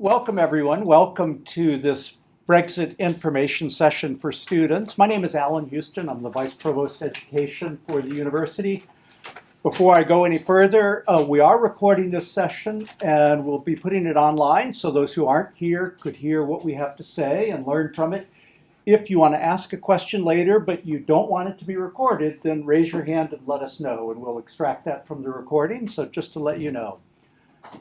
Welcome, everyone. Welcome to this Brexit information session for students. My name is Alan Houston. I'm the Vice Provost Education for the university. Before I go any further, we are recording this session and we'll be putting it online so those who aren't here could hear what we have to say and learn from it. If you want to ask a question later but you don't want it to be recorded, then raise your hand and let us know and we'll extract that from the recording. So just to let you know.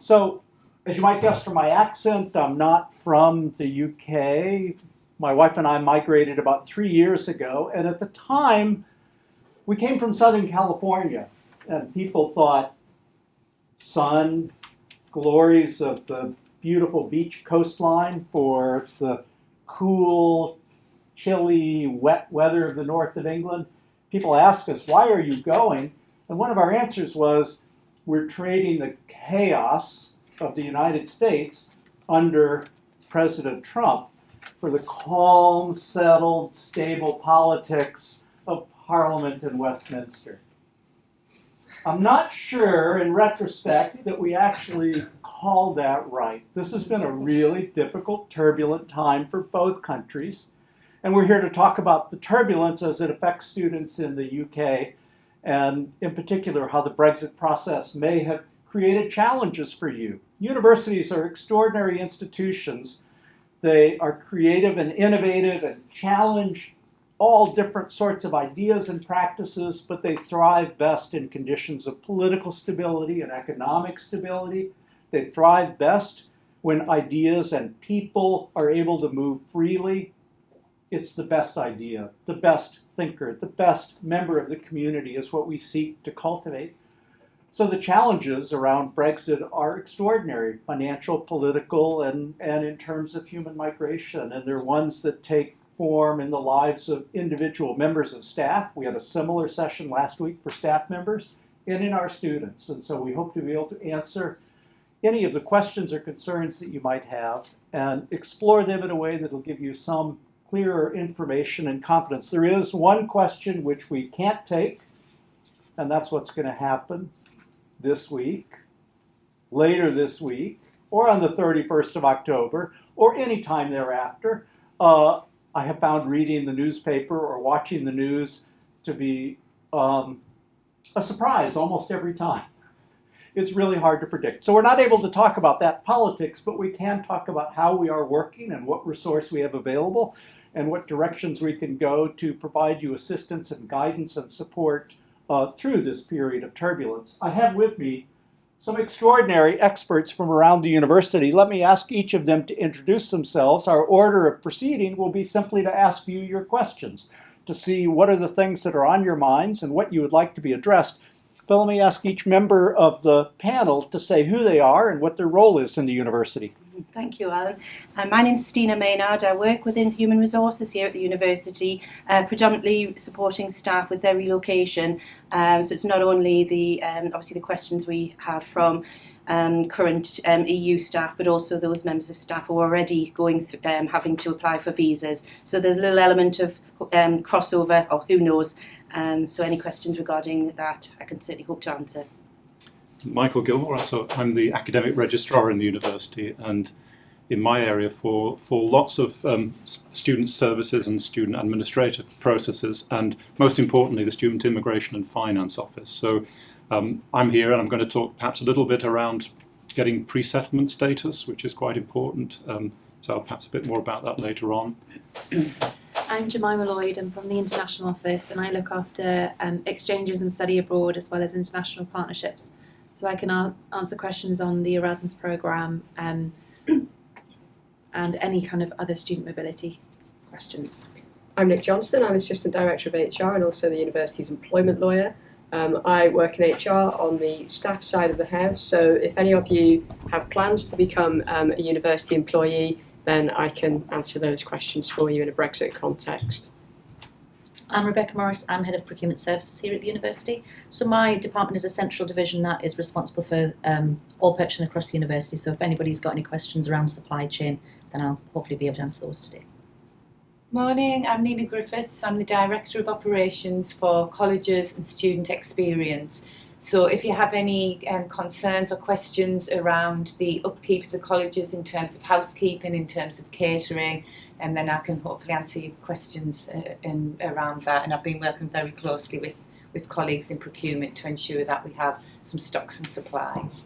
So, as you might guess from my accent, I'm not from the UK. My wife and I migrated about 3 years ago, and at the time, we came from Southern California, and people thought sun, glories of the beautiful beach coastline for the cool, chilly, wet weather of the north of England. People asked us, why are you going? And one of our answers was, we're trading the chaos of the United States under President Trump for the calm, settled, stable politics of Parliament in Westminster. I'm not sure, in retrospect, that we actually called that right. This has been a really difficult, turbulent time for both countries. And we're here to talk about the turbulence as it affects students in the UK, and in particular, how the Brexit process may have created challenges for you. Universities are extraordinary institutions. They are creative and innovative and challenge all different sorts of ideas and practices, but they thrive best in conditions of political stability and economic stability. They thrive best when ideas and people are able to move freely. It's the best idea, the best thinker, the best member of the community is what we seek to cultivate. So the challenges around Brexit are extraordinary, financial, political, and in terms of human migration. And they're ones that take form in the lives of individual members of staff. We had a similar session last week for staff members and in our students. And so we hope to be able to answer any of the questions or concerns that you might have and explore them in a way that will give you some clearer information and confidence. There is one question which we can't take, and that's what's going to happen this week, later this week, or on the 31st of October, or any time thereafter. I have found reading the newspaper or watching the news to be a surprise almost every time. It's really hard to predict. So we're not able to talk about that politics, but we can talk about how we are working and what resource we have available and what directions we can go to provide you assistance and guidance and support through this period of turbulence. I have with me some extraordinary experts from around the university. Let me ask each of them to introduce themselves. Our order of proceeding will be simply to ask you your questions, to see what are the things that are on your minds and what you would like to be addressed. But let me ask each member of the panel to say who they are and what their role is in the university. Thank you, Alan. My name is Stina Maynard. I work within Human Resources here at the university, predominantly supporting staff with their relocation. So it's not only the obviously the questions we have from current EU staff, but also those members of staff who are already going through, having to apply for visas. So there's a little element of crossover, or who knows. So any questions regarding that, I can certainly hope to answer. Michael Gilmore, so I'm the academic registrar in the university, and in my area for lots of student services and student administrative processes, and most importantly the Student Immigration and Finance Office. So I'm here and I'm going to talk perhaps a little bit around getting pre-settlement status, which is quite important, so perhaps a bit more about that later on. I'm Jemima Lloyd. I'm from the International Office and I look after exchanges and study abroad as well as international partnerships. So I can answer questions on the Erasmus programme and any kind of other student mobility questions. I'm Nick Johnston. I'm Assistant Director of HR and also the university's employment lawyer. I work in HR on the staff side of the house, so if any of you have plans to become a university employee, then I can answer those questions for you in a Brexit context. I'm Rebecca Morris. I'm Head of Procurement Services here at the university. So my department is a central division that is responsible for all purchasing across the university. So if anybody's got any questions around supply chain, then I'll hopefully be able to answer those today. Morning, I'm Nina Griffiths. I'm the Director of Operations for Colleges and Student Experience. So if you have any concerns or questions around the upkeep of the colleges in terms of housekeeping, in terms of catering, and then I can hopefully answer your questions around that. And I've been working very closely with colleagues in procurement to ensure that we have some stocks and supplies.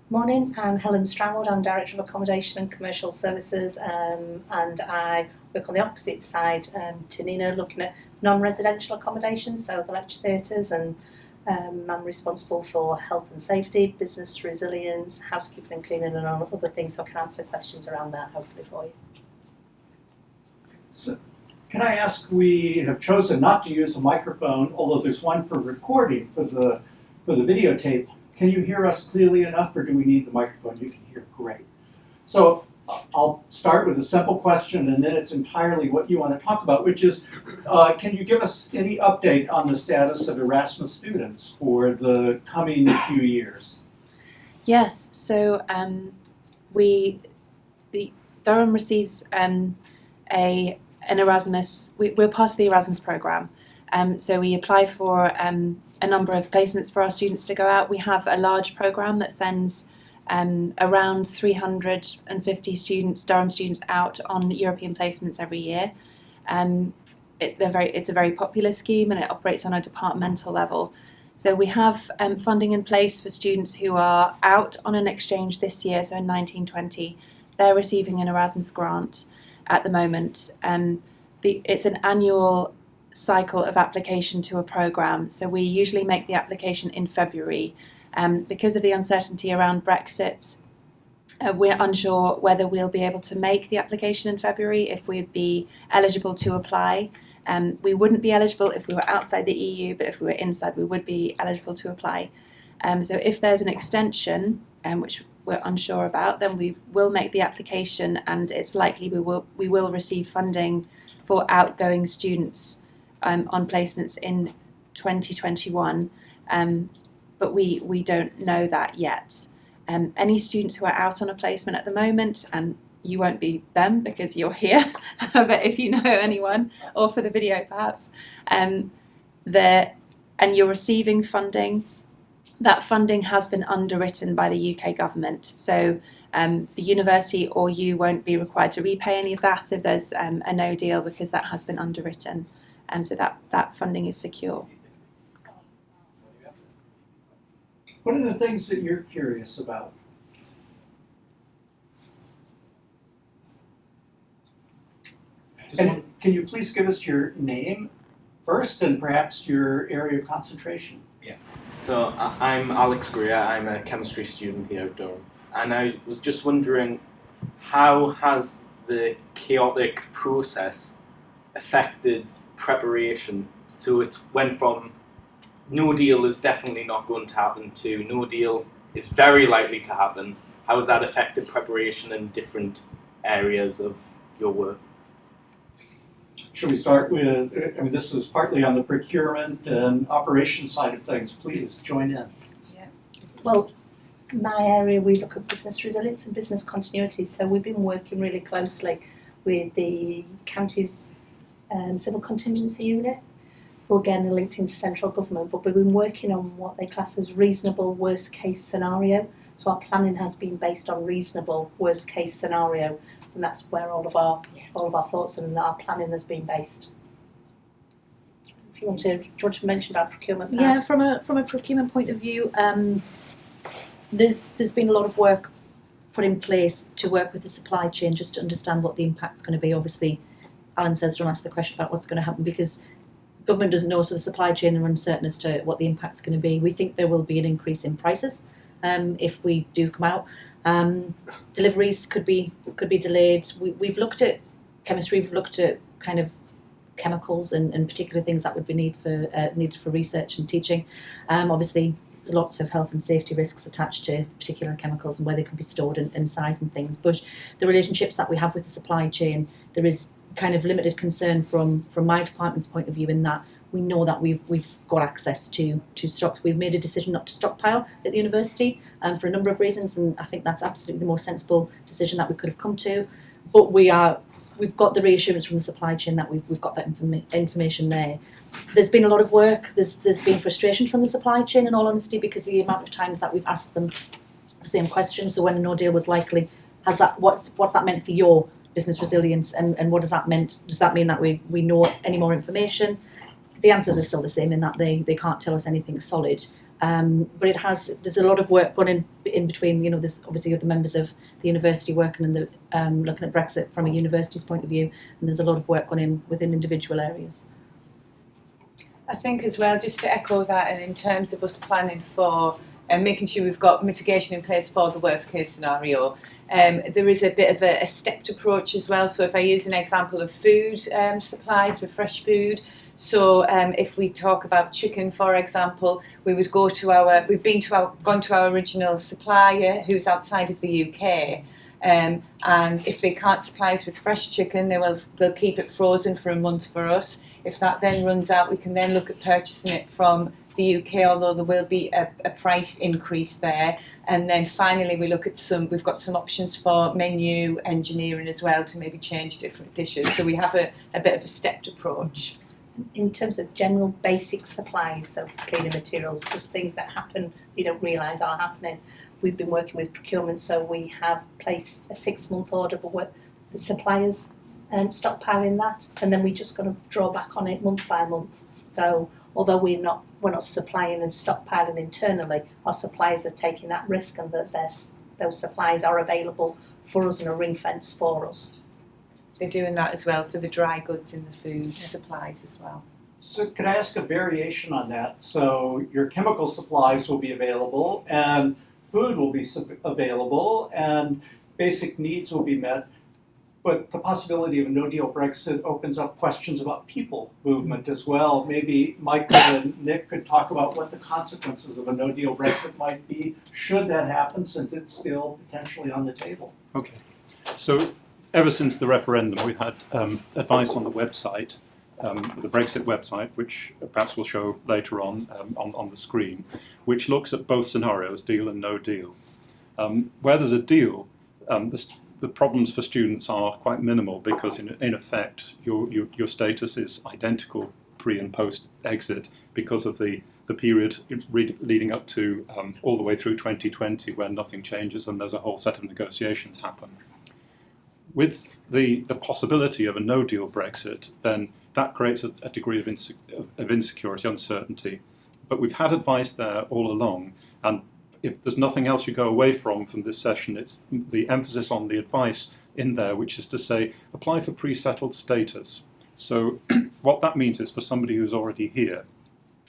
Morning, I'm Helen Stroud. I'm Director of Accommodation and Commercial Services, and I work on the opposite side to Nina, looking at non-residential accommodation, so the lecture theatres, and I'm responsible for health and safety, business resilience, housekeeping and cleaning, and all other things, so I can answer questions around that hopefully for you. So, can I ask, we have chosen not to use a microphone, although there's one for recording for the videotape. Can you hear us clearly enough, or do we need the microphone? You can hear great. So I'll start with a simple question, and then it's entirely what you want to talk about, which is, can you give us any update on the status of Erasmus students for the coming few years? Yes, so Durham receives an Erasmus. We're part of the Erasmus programme, so we apply for a number of placements for our students to go out. We have a large programme that sends around 350 students, Durham students, out on European placements every year. It's a very popular scheme, and it operates on a departmental level. So we have funding in place for students who are out on an exchange this year, so in 1920. They're receiving an Erasmus grant at the moment. It's an annual cycle of application to a programme, so we usually make the application in February. Because of the uncertainty around Brexit, we're unsure whether we'll be able to make the application in February, if we'd be eligible to apply. We wouldn't be eligible if we were outside the EU, but if we were inside, we would be eligible to apply. So if there's an extension, which we're unsure about, then we will make the application, and it's likely we will receive funding for outgoing students on placements in 2021. But we don't know that yet. Any students who are out on a placement at the moment, and you won't be them because you're here, but if you know anyone, or for the video perhaps, and you're receiving funding, that funding has been underwritten by the UK government. So the university or you won't be required to repay any of that if there's a no deal, because that has been underwritten. So that funding is secure. What are the things that you're curious about? And can you please give us your name first, and perhaps your area of concentration? Yeah. So I'm Alex Greer. I'm a chemistry student here at Durham, and I was just wondering, how has the chaotic process affected preparation? So it went from no deal is definitely not going to happen to no deal is very likely to happen. How has that affected preparation in different areas of your work? Should we start with, this is partly on the procurement and operations side of things. Please join in. Well, my area, we look at business resilience and business continuity, so we've been working really closely with the county's civil contingency unit, who again are linked into central government, but we've been working on what they class as reasonable worst case scenario. So our planning has been based on reasonable worst case scenario, and that's where all of our thoughts and our planning has been based. If you want to, do you want to mention about procurement? Perhaps? Yeah, from a procurement point of view, there's been a lot of work put in place to work with the supply chain just to understand what the impact's going to be. Obviously, Alan says don't ask the question about what's going to happen because government doesn't know, so the supply chain are uncertain as to what the impact's going to be. We think there will be an increase in prices if we do come out. Deliveries could be delayed. We've looked at chemistry. We've looked at kind of chemicals and particular things that would be needed for research and teaching. Obviously, there's lots of health and safety risks attached to particular chemicals and where they can be stored and size and things. But the relationships that we have with the supply chain, there is kind of limited concern from my department's point of view in that we know that we've got access to stocks. We've made a decision not to stockpile at the university for a number of reasons, and I think that's absolutely the most sensible decision that we could have come to. But we are we've got the reassurance from the supply chain that we've got that information there. There's been a lot of work. There's been frustration from the supply chain, in all honesty, because of the amount of times that we've asked them the same questions. So when a no deal was likely, what's that meant for your business resilience, and what does that mean? Does that mean that we know any more information? The answers are still the same in that they can't tell us anything solid. But there's a lot of work gone in between. There's obviously other members of the university working in the looking at Brexit from a university's point of view, and there's a lot of work gone in within individual areas. I think as well, just to echo that, and in terms of us planning for and making sure we've got mitigation in place for the worst case scenario, there is a bit of a stepped approach as well. So if I use an example of food supplies for fresh food, so if we talk about chicken, for example, we would gone to our original supplier who's outside of the UK, and if they can't supply us with fresh chicken, they'll keep it frozen for a month for us. If that then runs out, we can then look at purchasing it from the UK, although there will be a price increase there. And then finally we've got some options for menu engineering as well to maybe change different dishes. So we have a bit of a stepped approach. In terms of general basic supplies, so cleaning materials, just things that happen you don't realise are happening. We've been working with procurement, so we have placed a 6-month order, but the suppliers stockpiling that, and then we're just going to draw back on it month by month. So although we're not supplying and stockpiling internally, our suppliers are taking that risk, and that those supplies are available for us and a ring fence for us. They're doing that as well for the dry goods and the food supplies as well. So could I ask a variation on that? So your chemical supplies will be available, and food will be available, and basic needs will be met. But the possibility of a no-deal Brexit opens up questions about people movement as well. Maybe Michael and Nick could talk about what the consequences of a no-deal Brexit might be, should that happen, since it's still potentially on the table. Okay. So ever since the referendum, we've had advice on the website, the Brexit website, which perhaps we'll show later on the screen, which looks at both scenarios, deal and no deal. Where there's a deal, the problems for students are quite minimal, because in effect your status is identical pre and post exit, because of the period leading up to all the way through 2020, where nothing changes and there's a whole set of negotiations happen. With the possibility of a no-deal Brexit, then that creates a degree of insecurity, uncertainty. But we've had advice there all along, and if there's nothing else you go away from this session, it's the emphasis on the advice in there, which is to say, apply for pre-settled status. So what that means is, for somebody who's already here,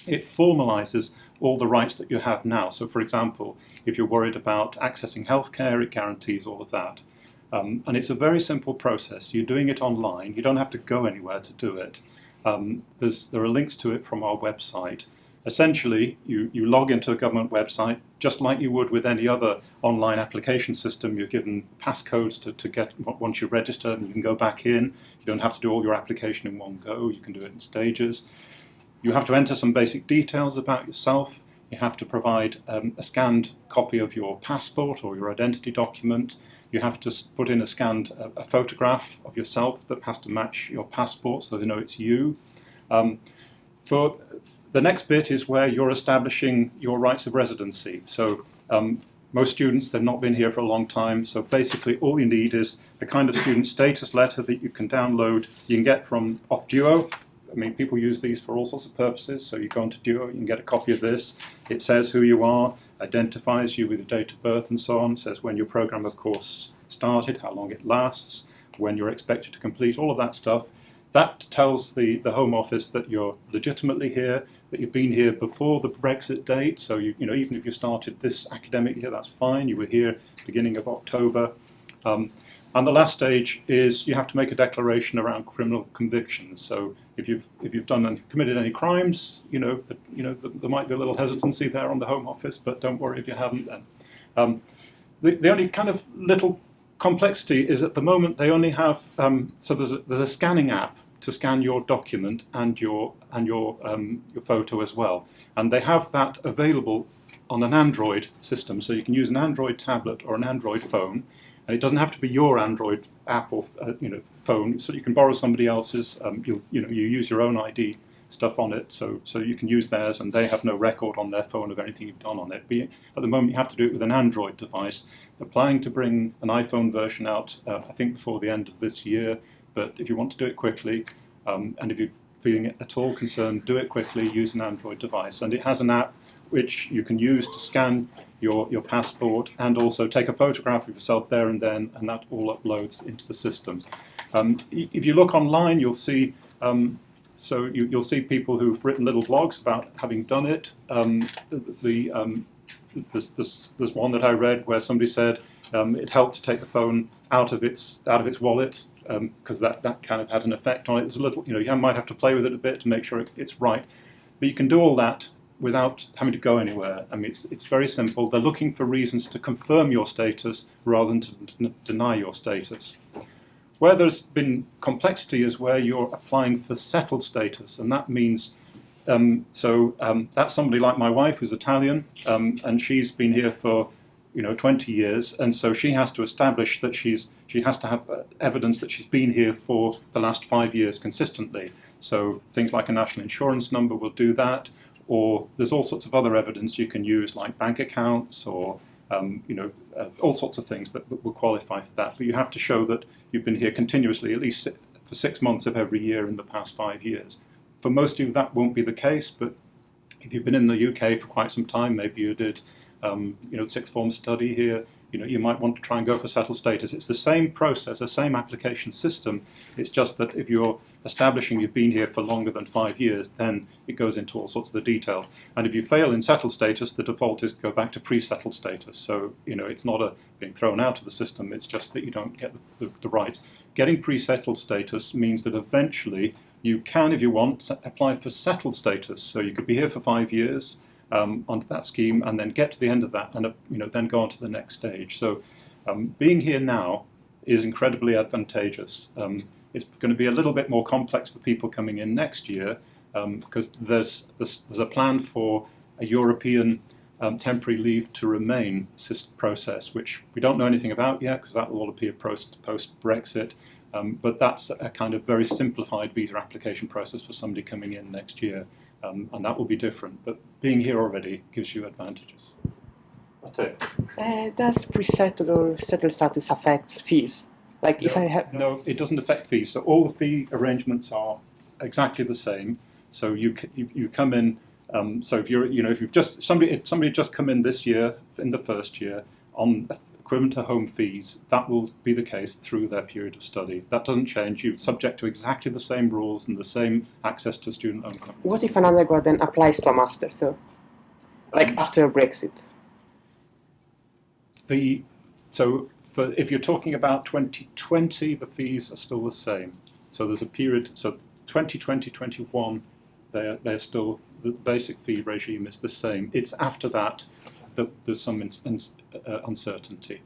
it formalises all the rights that you have now. So for example, if you're worried about accessing healthcare, it guarantees all of that. And it's a very simple process. You're doing it online. You don't have to go anywhere to do it. There are links to it from our website. Essentially, you log into a government website just like you would with any other online application system. You're given passcodes to get once you register, and you can go back in. You don't have to do all your application in one go. You can do it in stages. You have to enter some basic details about yourself. You have to provide a scanned copy of your passport or your identity document. You have to put in a photograph of yourself that has to match your passport, so they know it's you. For the next bit is where you're establishing your rights of residency. So most students, they've not been here for a long time, so basically all you need is the kind of student status letter that you can download. You can get from off Duo. I mean, people use these for all sorts of purposes. So you go into Duo, you can get a copy of this. It says who you are, identifies you with your date of birth and so on. It says when your program of course started, how long it lasts, when you're expected to complete, all of that stuff. That tells the Home Office that you're legitimately here, that you've been here before the Brexit date. So even if you started this academic year, that's fine. You were here beginning of October. And the last stage is you have to make a declaration around criminal convictions. So if you've done and committed any crimes, there might be a little hesitancy there on the Home Office, but don't worry if you haven't then. The only kind of little complexity is at the moment they only have so there's a scanning app to scan your document and your photo as well, and they have that available on an Android system, so you can use an Android tablet or an Android phone. And it doesn't have to be your Android app or phone. So you can borrow somebody else's. You use your own ID stuff on it, so you can use theirs, and they have no record on their phone of anything you've done on it. But at the moment, you have to do it with an Android device. They're planning to bring an iPhone version out, I think, before the end of this year. But if you want to do it quickly, and if you're feeling at all concerned, do it quickly. Use an Android device, and it has an app which you can use to scan your passport and also take a photograph of yourself there and then, and that all uploads into the system. If you look online, you'll see. You'll see people who've written little blogs about having done it. There's one that I read where somebody said it helped to take the phone out of its wallet because that kind of had an effect on it. There's a little, you might have to play with it a bit to make sure it's right, but you can do all that without having to go anywhere. I mean, it's very simple. They're looking for reasons to confirm your status rather than to deny your status. Where there's been complexity is where you're applying for settled status, and that means that's somebody like my wife who's Italian, and she's been here for 20 years, and so she has to establish that she has to have evidence that she's been here for the last 5 years consistently. So things like a national insurance number will do that, or there's all sorts of other evidence you can use, like bank accounts or all sorts of things that will qualify for that. But you have to show that you've been here continuously, at least for 6 months of every year in the past 5 years. For most of you, that won't be the case, but if you've been in the UK for quite some time, maybe you did, sixth form study here, you might want to try and go for settled status. It's the same process, the same application system. It's just that if you're establishing you've been here for longer than 5 years, then it goes into all sorts of the details. And if you fail in settled status, the default is go back to pre-settled status. So, it's not being thrown out of the system, it's just that you don't get the rights. Getting pre-settled status means that eventually you can, if you want, apply for settled status. So you could be here for 5 years, onto that scheme, and then get to the end of that, and then go on to the next stage. So being here now is incredibly advantageous. It's going to be a little bit more complex for people coming in next year because there's a plan for a European temporary leave to remain process, which we don't know anything about yet because that will all appear post-Brexit. But that's a kind of very simplified visa application process for somebody coming in next year. And that will be different, but being here already gives you advantages. That's it. Does pre-settled or settled status affect fees? Like if I have no, it doesn't affect fees. So all the fee arrangements are exactly the same. So you come in. So if you've just somebody just come in this year in the first year on equivalent to home fees, that will be the case through their period of study. That doesn't change. You're subject to exactly the same rules and the same access to student loan companies. What if an undergrad then applies to a master, though? Like after Brexit? If you're talking about 2020, the fees are still the same. So there's a period, so 2020-21, they're still, the basic fee regime is the same. It's after that there's some uncertainty.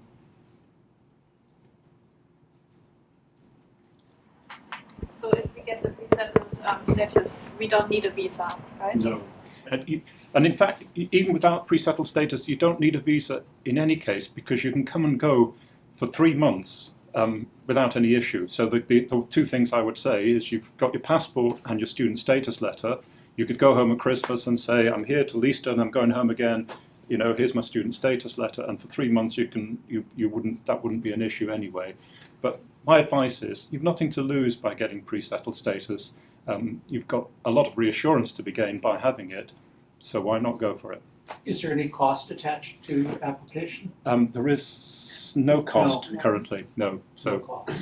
So if we get the pre-settled status, we don't need a visa, right? No. And in fact, even without pre-settled status, you don't need a visa in any case because you can come and go for 3 months without any issue. So the two things I would say is you've got your passport and your student status letter. You could go home at Christmas and say, I'm here till Easter and I'm going home again. Here's my student status letter, and for 3 months that wouldn't be an issue anyway. But my advice is you've nothing to lose by getting pre-settled status. You've got a lot of reassurance to be gained by having it, so why not go for it? Is there any cost attached to your application? There is no cost currently, no. So. No cost.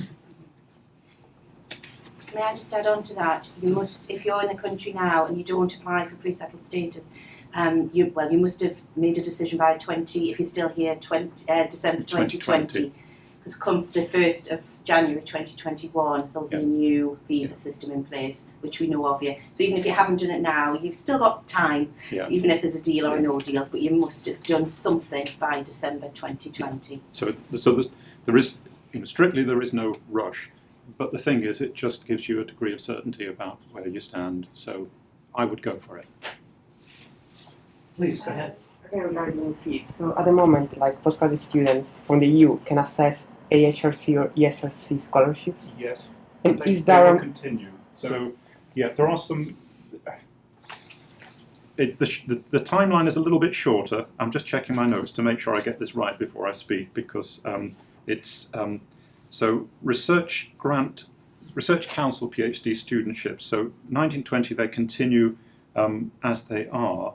May I just add on to that? You must, if you're in the country now and you don't apply for pre-settled status, you must have made a decision by if you're still here, December 2020. Because come the 1st of January 2021, there'll be a new visa system in place, which we know of. So even if you haven't done it now, you've still got time, even if there's a deal or a no deal, but you must have done something by December 2020. So there is, strictly there is no rush. But the thing is, it just gives you a degree of certainty about where you stand. So I would go for it. Please, go ahead. Regarding fees, so at the moment, like postgraduate students from the EU can access AHRC or ESRC scholarships? Yes. And They is will Durham continue. So, yeah, there are some. The timeline is a little bit shorter. I'm just checking my notes to make sure I get this right before I speak, because so research council PhD studentships. So 1920 they continue as they are.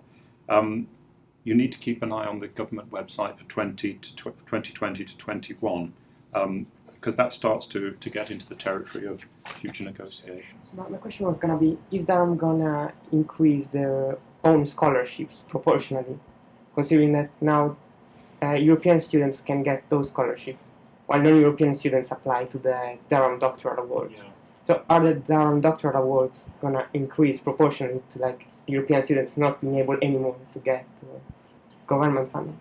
You need to keep an eye on the government website for 2020 to 21. Because that starts to get into the territory of future negotiations. So my question was gonna be, is Durham gonna increase their own scholarships proportionally, considering that now European students can get those scholarships, while non-European students apply to the Durham Doctoral Awards. Yeah. So are the Durham Doctoral Awards gonna increase proportionally to like European students not being able anymore to get government funding?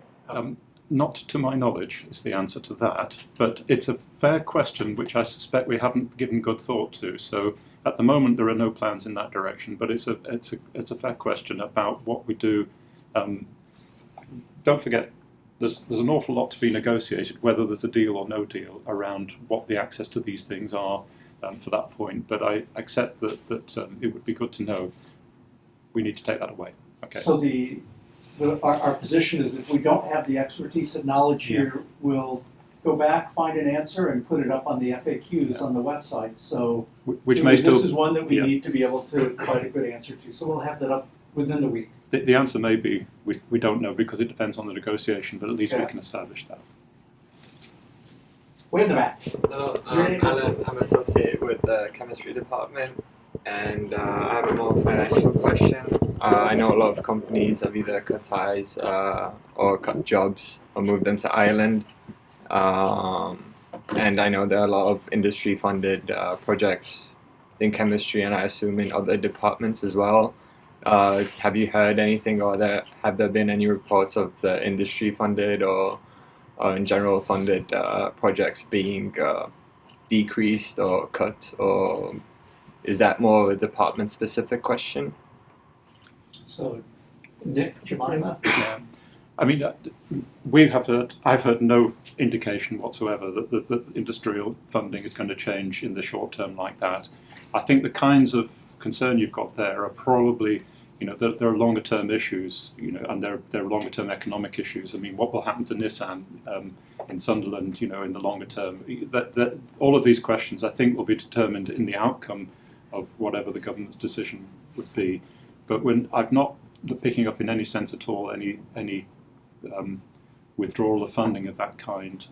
Not to my knowledge is the answer to that, but it's a fair question which I suspect we haven't given good thought to. So at the moment there are no plans in that direction, but it's a fair question about what we do. Don't forget, there's an awful lot to be negotiated, whether there's a deal or no deal around what the access to these things are for that point. But I accept that it would be good to know. We need to take that away. Okay. So our position is if we don't have the expertise and knowledge here, we'll go back, find an answer, and put it up on the FAQs on the website. So which may still, this is one that we need to be able to provide a good answer to. So we'll have that up within the week. The answer may be we don't know, because it depends on the negotiation, but at least we can establish that. Way in the back. Hello, I'm Alan. I'm associated with the chemistry department, and I have a more financial question. I know a lot of companies have either cut ties or cut jobs or moved them to Ireland. And I know there are a lot of industry-funded projects in chemistry, and I assume in other departments as well. Have you heard anything, or have there been any reports of the industry-funded or in general funded projects being decreased or cut, or is that more of a department-specific question? So, Nick, Jemima? Yeah. I mean, I've heard no indication whatsoever that the industrial funding is going to change in the short term like that. I think the kinds of concern you've got there are probably, there are longer term issues, and there are longer term economic issues. I mean, what will happen to Nissan in Sunderland, in the longer term? That all of these questions, I think, will be determined in the outcome of whatever the government's decision would be. But when I'm not picking up in any sense at all any withdrawal of funding of that kind,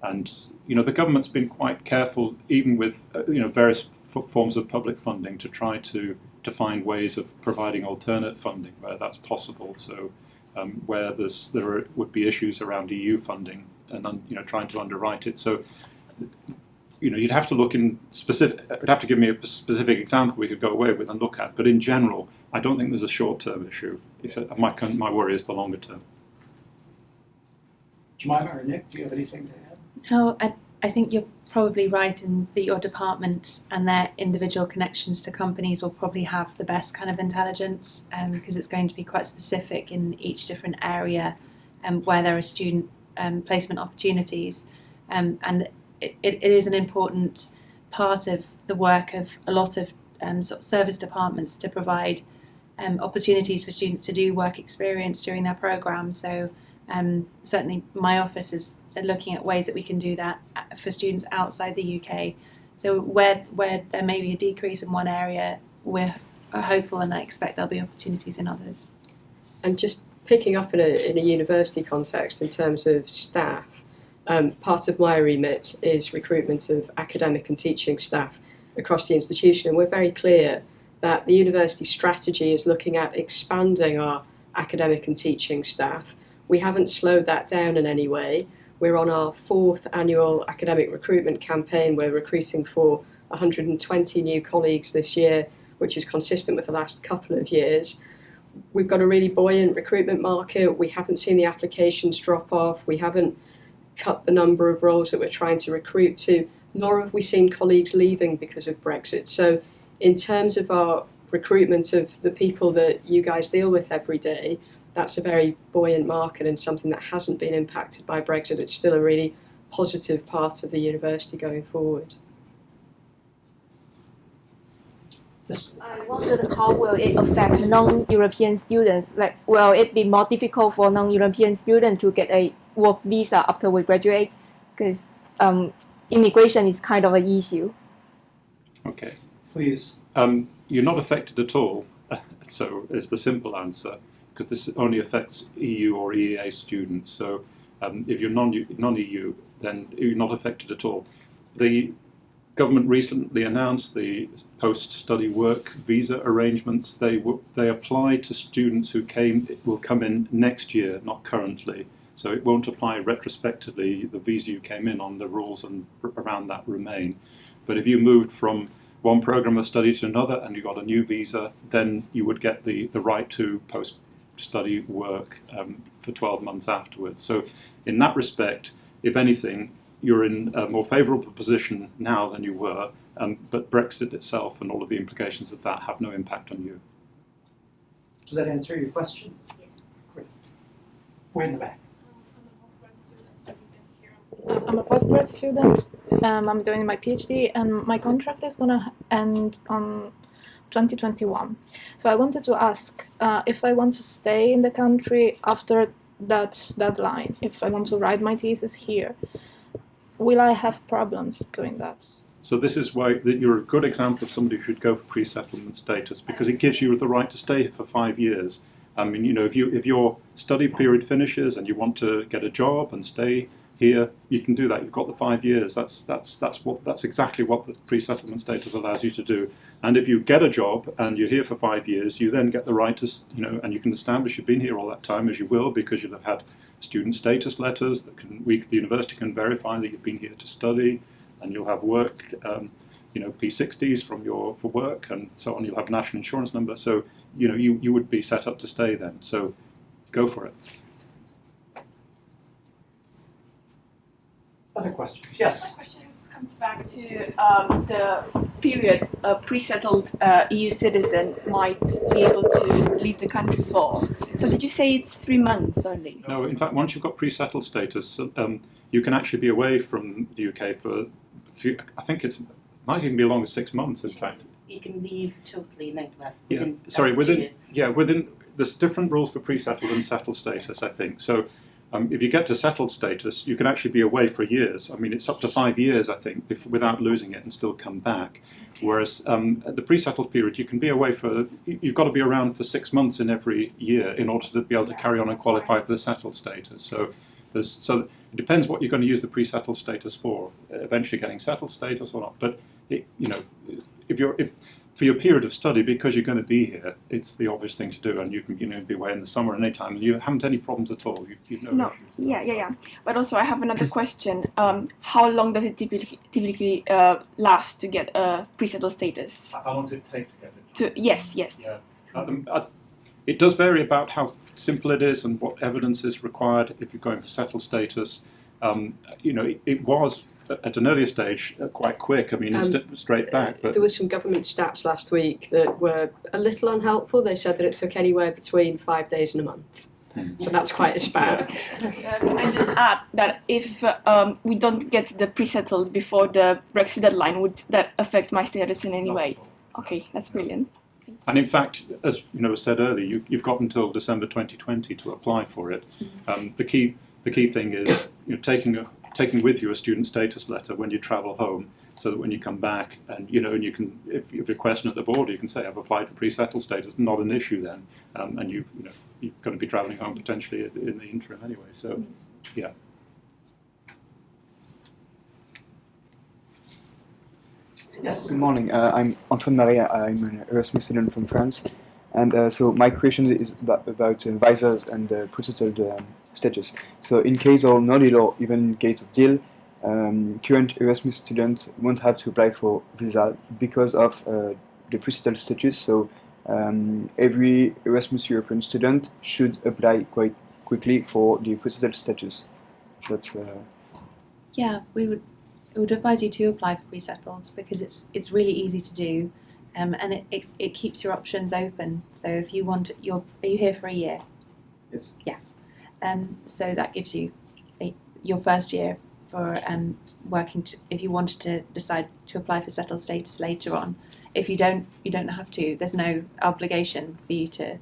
and the government's been quite careful, even with various forms of public funding, to try to find ways of providing alternate funding where that's possible. So where there would be issues around EU funding, and trying to underwrite it. So you'd have to look in specific. You'd have to give me a specific example we could go away with and look at. But in general, I don't think there's a short-term issue. My worry is the longer term. Jemima or Nick, do you have anything to add? No, I think you're probably right in that your department and their individual connections to companies will probably have the best kind of intelligence, because it's going to be quite specific in each different area where there are student placement opportunities. And it is an important part of the work of a lot of sort of service departments to provide opportunities for students to do work experience during their programme. So certainly my office is looking at ways that we can do that for students outside the UK. So where there may be a decrease in one area, we're hopeful and I expect there'll be opportunities in others. And just picking up in a university context in terms of staff, part of my remit is recruitment of academic and teaching staff across the institution, and we're very clear that the university strategy is looking at expanding our academic and teaching staff. We haven't slowed that down in any way. We're on our 4th annual academic recruitment campaign. We're recruiting for 120 new colleagues this year, which is consistent with the last couple of years. We've got a really buoyant recruitment market. We haven't seen the applications drop off. We haven't cut the number of roles that we're trying to recruit to, nor have we seen colleagues leaving because of Brexit. So in terms of our recruitment of the people that you guys deal with every day, that's a very buoyant market and something that hasn't been impacted by Brexit. It's still a really positive part of the university going forward. I wondered how will it affect non-European students? Like, will it be more difficult for non-European students to get a work visa after we graduate? Because immigration is kind of an issue. Okay. Please. You're not affected at all, so is the simple answer, because this only affects EU or EEA students. So if you're non-EU, then you're not affected at all. The government recently announced the post-study work visa arrangements. They apply to students who will come in next year, not currently. So it won't apply retrospectively. The visa you came in on, the rules and around that remain. But if you moved from one program of study to another and you got a new visa, then you would get the right to post-study work for 12 months afterwards. So in that respect, if anything, you're in a more favourable position now than you were, but Brexit itself and all of the implications of that have no impact on you. Does that answer your question? Yes. Great. We're in the back. I'm a postgrad student. I'm doing my PhD, and my contract is gonna end on 2021. So I wanted to ask if I want to stay in the country after that deadline, if I want to write my thesis here, will I have problems doing that? So this is why you're a good example of somebody who should go for pre-settlement status, because it gives you the right to stay for 5 years. I mean, you know, if your study period finishes and you want to get a job and stay here, you can do that. You've got the 5 years. That's exactly what the pre-settlement status allows you to do. And if you get a job and you're here for 5 years, you then get the right to, and you can establish you've been here all that time, as you will, because you'll have had student status letters that the university can verify that you've been here to study, and you'll have work, P60s for work and so on. You'll have a national insurance number. So, you would be set up to stay then. So, go for it. Other questions? Yes. My question comes back to the period a pre-settled EU citizen might be able to leave the country for. So did you say it's 3 months only? No, in fact, once you've got pre-settled status, you can actually be away from the UK for a few, I think might even be as long as 6 months, in fact. You can leave totally and then within there's different rules for pre-settled and settled status, I think. So if you get to settled status, you can actually be away for years. I mean, it's up to 5 years, I think, without losing it and still come back. Whereas at the pre-settled period, you can be away you've got to be around for 6 months in every year in order to be able to carry on and qualify for the settled status. So it depends what you're going to use the pre-settled status for, eventually getting settled status or not. But, if for your period of study, because you're going to be here, it's the obvious thing to do, and you can be away in the summer and anytime, and you haven't any problems at all. Yeah. But also, I have another question. How long does it typically last to get a pre-settled status? How long does it take to get it? Yes. Yeah. It does vary about how simple it is and what evidence is required if you're going for settled status. It was at an earlier stage quite quick. I mean, it's straight back. But there was some government stats last week that were a little unhelpful. They said that it took anywhere between 5 days and a month. So that's quite a span. Can I just add that if we don't get the pre-settled before the Brexit deadline, would that affect my status in any way? Okay, that's brilliant. And in fact, as was said earlier, you've got until December 2020 to apply for it. The key thing is taking with you a student status letter when you travel home, so that when you come back and and you can, if you're questioned at the border, you can say I've applied for pre-settled status. Not an issue then, and you're going to be travelling home potentially in the interim anyway. So, yeah. Yes. Good morning. I'm Antoine Maria. I'm an Erasmus student from France, and so my question is about visas and pre-settled status. So, in case of no deal or even in case of deal, current Erasmus students won't have to apply for visa because of the pre-settled status. So, every Erasmus European student should apply quite quickly for the pre-settled status. That's. Yeah, we would advise you to apply for pre-settled because it's really easy to do, and it keeps your options open. So if you want, are you here for a year? Yes. Yeah. So that gives you your first year working if you wanted to decide to apply for settled status later on. If you don't, you don't have to. There's no obligation for you to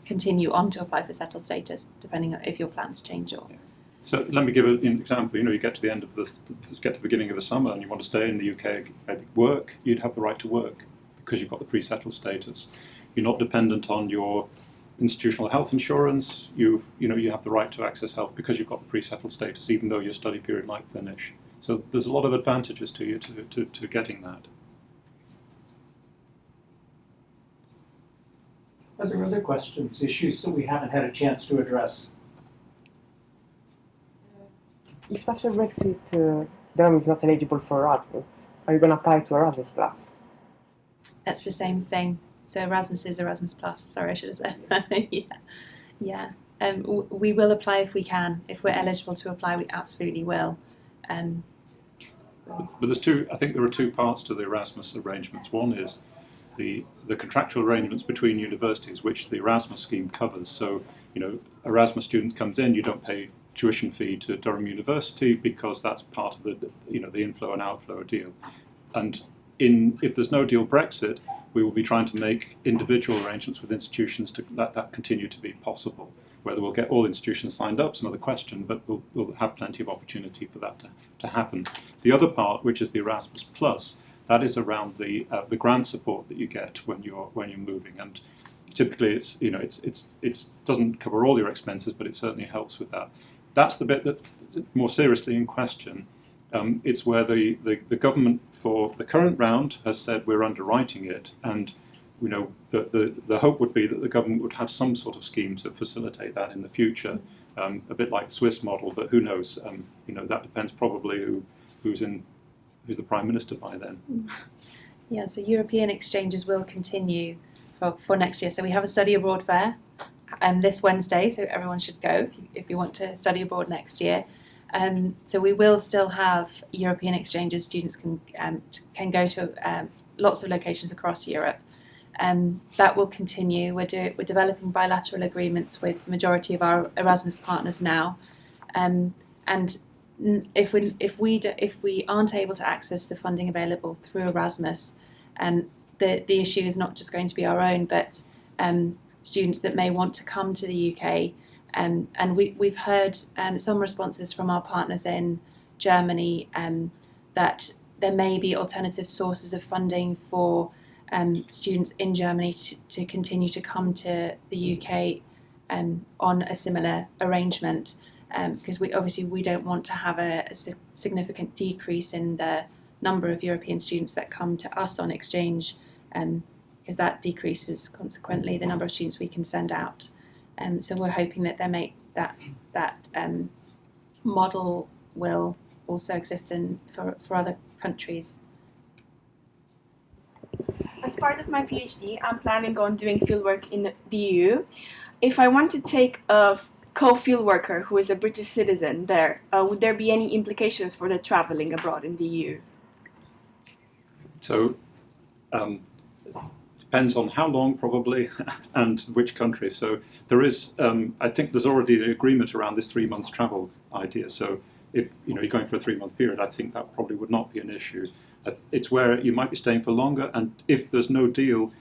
continue on to apply for settled status, depending on if your plans change or. So let me give an example. You get to the end of get to the beginning of the summer, and you want to stay in the UK, maybe work. You'd have the right to work because you've got the pre-settled status. You're not dependent on your institutional health insurance. You have the right to access health because you've got the pre-settled status, even though your study period might finish. So there's a lot of advantages to you to getting that. Are there other questions, issues that we haven't had a chance to address? If after Brexit Durham is not eligible for Erasmus, are you going to apply to Erasmus Plus? That's the same thing. So Erasmus is Erasmus Plus. Sorry, I should have said that. Yeah. We will apply if we can. If we're eligible to apply, we absolutely will. But there's two. I think there are two parts to the Erasmus arrangements. One is the contractual arrangements between universities, which the Erasmus scheme covers. So Erasmus students comes in, you don't pay tuition fee to Durham University because that's part of the the inflow and outflow deal. And if there's no deal Brexit, we will be trying to make individual arrangements with institutions to let that continue to be possible. Whether we'll get all institutions signed up is another question, but we'll have plenty of opportunity for that to happen. The other part, which is the Erasmus Plus, that is around the grant support that you get when you're moving, and typically it doesn't cover all your expenses, but it certainly helps with that. That's the bit that's more seriously in question. It's where the government for the current round has said we're underwriting it, and the hope would be that the government would have some sort of scheme to facilitate that in the future, a bit like the Swiss model, but who knows? That depends probably who's the Prime Minister by then. Yeah, so European exchanges will continue for next year. So we have a study abroad fair this Wednesday, so everyone should go if you want to study abroad next year. So we will still have European exchanges. Students can go to lots of locations across Europe. That will continue. We're developing bilateral agreements with the majority of our Erasmus partners now, and if we aren't able to access the funding available through Erasmus, the issue is not just going to be our own, but students that may want to come to the UK. And we've heard some responses from our partners in Germany that there may be alternative sources of funding for students in Germany to continue to come to the UK on a similar arrangement, because we don't want to have a significant decrease in the number of European students that come to us on exchange, because that decreases consequently the number of students we can send out. So we're hoping that that model will also exist for other countries. As part of my PhD, I'm planning on doing fieldwork in the EU. If I want to take a co-field worker who is a British citizen there, would there be any implications for the traveling abroad in the EU? So depends on how long probably and which country. So there is, I think there's already an agreement around this 3 months travel idea. So if you're going for a 3 month period, I think that probably would not be an issue. It's where you might be staying for longer, and if there's no deal,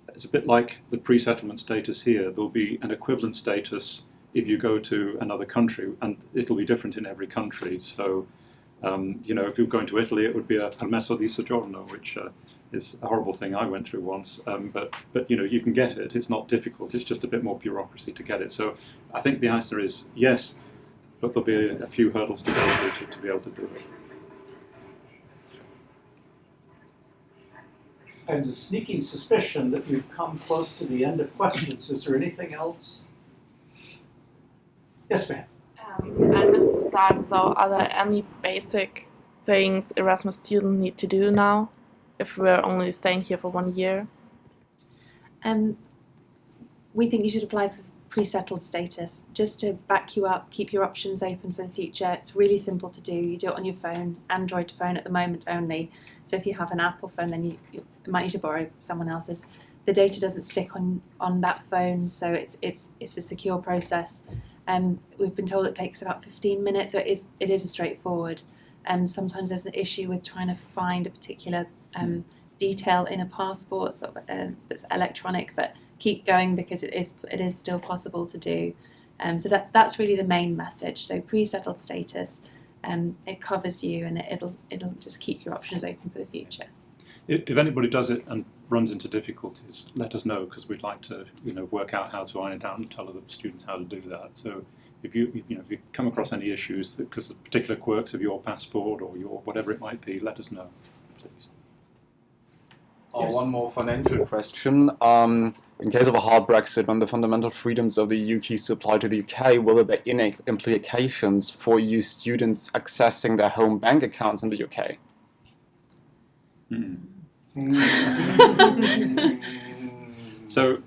it's a bit like the pre-settlement status here. There'll be an equivalent status if you go to another country, and it'll be different in every country. So if you're going to Italy, it would be a permesso di soggiorno, which is a horrible thing I went through once. But you can get it. It's not difficult. It's just a bit more bureaucracy to get it. So I think the answer is yes, but there'll be a few hurdles to go through to be able to do it. And the sneaking suspicion that we've come close to the end of questions. Is there anything else? Yes, ma'am. I missed the start, so are there any basic things Erasmus students need to do now if we're only staying here for 1 year? We think you should apply for pre-settled status just to back you up, keep your options open for the future. It's really simple to do. You do it on your phone, Android phone at the moment only. So if you have an Apple phone, then you might need to borrow someone else's. The data doesn't stick on that phone, so it's a secure process. And we've been told it takes about 15 minutes, so it is straightforward. And sometimes there's an issue with trying to find a particular detail in a passport that's electronic, but keep going because it is still possible to do. So that's really the main message. So pre-settled status, it covers you, and it'll just keep your options open for the future. If anybody does it and runs into difficulties, let us know, because we'd like to work out how to iron it out and tell the students how to do that. So if you come across any issues because of particular quirks of your passport or your whatever it might be, let us know, please. Yes. One more financial question. In case of a hard Brexit, when the fundamental freedoms of the EU keys to apply to the UK, will there be any implications for EU students accessing their home bank accounts in the UK? So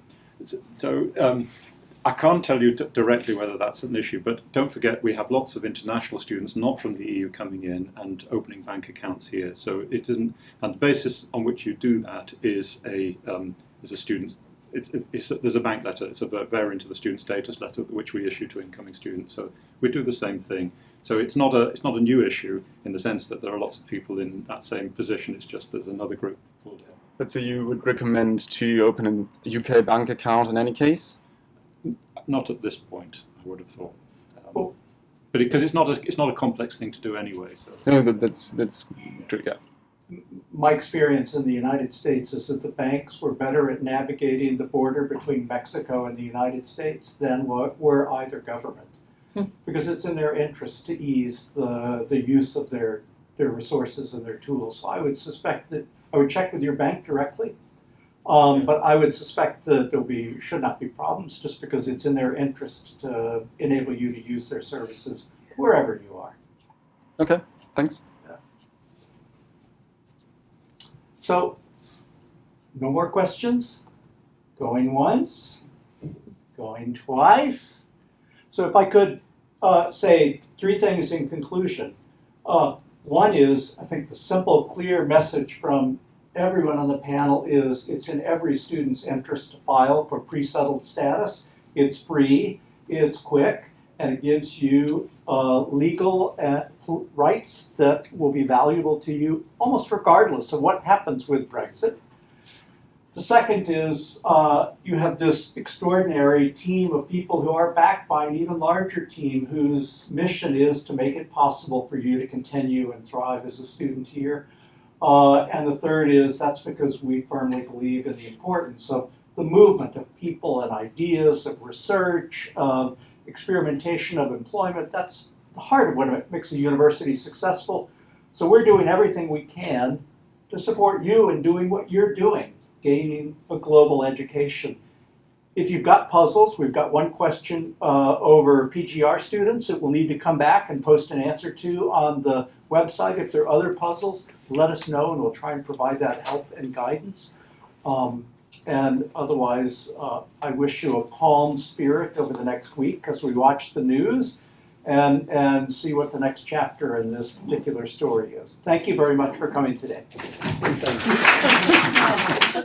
I can't tell you directly whether that's an issue, but don't forget we have lots of international students not from the EU coming in and opening bank accounts here. So it isn't, and the basis on which you do that is a student. There's a bank letter. It's a variant of the student status letter which we issue to incoming students. So we do the same thing. So it's not a new issue in the sense that there are lots of people in that same position. It's just there's another group pulled in. But so you would recommend to open a UK bank account in any case? Not at this point, I would have thought. But because it's not a complex thing to do anyway. So. No, that's true. Yeah. My experience in the United States is that the banks were better at navigating the border between Mexico and the United States than were either government, because it's in their interest to ease the use of their resources and their tools. So I would suspect that I would check with your bank directly, but I would suspect that should not be problems just because it's in their interest to enable you to use their services wherever you are. Okay, thanks. So, no more questions? Going once? Going twice? So if I could say three things in conclusion. One is, I think the simple, clear message from everyone on the panel is it's in every student's interest to file for pre-settled status. It's free, it's quick, and it gives you legal rights that will be valuable to you almost regardless of what happens with Brexit. The second is you have this extraordinary team of people who are backed by an even larger team whose mission is to make it possible for you to continue and thrive as a student here. And the third is that's because we firmly believe in the importance of the movement of people and ideas, of research, of experimentation, of employment. That's the heart of what makes a university successful. So we're doing everything we can to support you in doing what you're doing, gaining a global education. If you've got puzzles, we've got one question over PGR students that we'll need to come back and post an answer to on the website. If there are other puzzles, let us know and we'll try and provide that help and guidance. And otherwise, I wish you a calm spirit over the next week as we watch the news and see what the next chapter in this particular story is. Thank you very much for coming today. Thank you.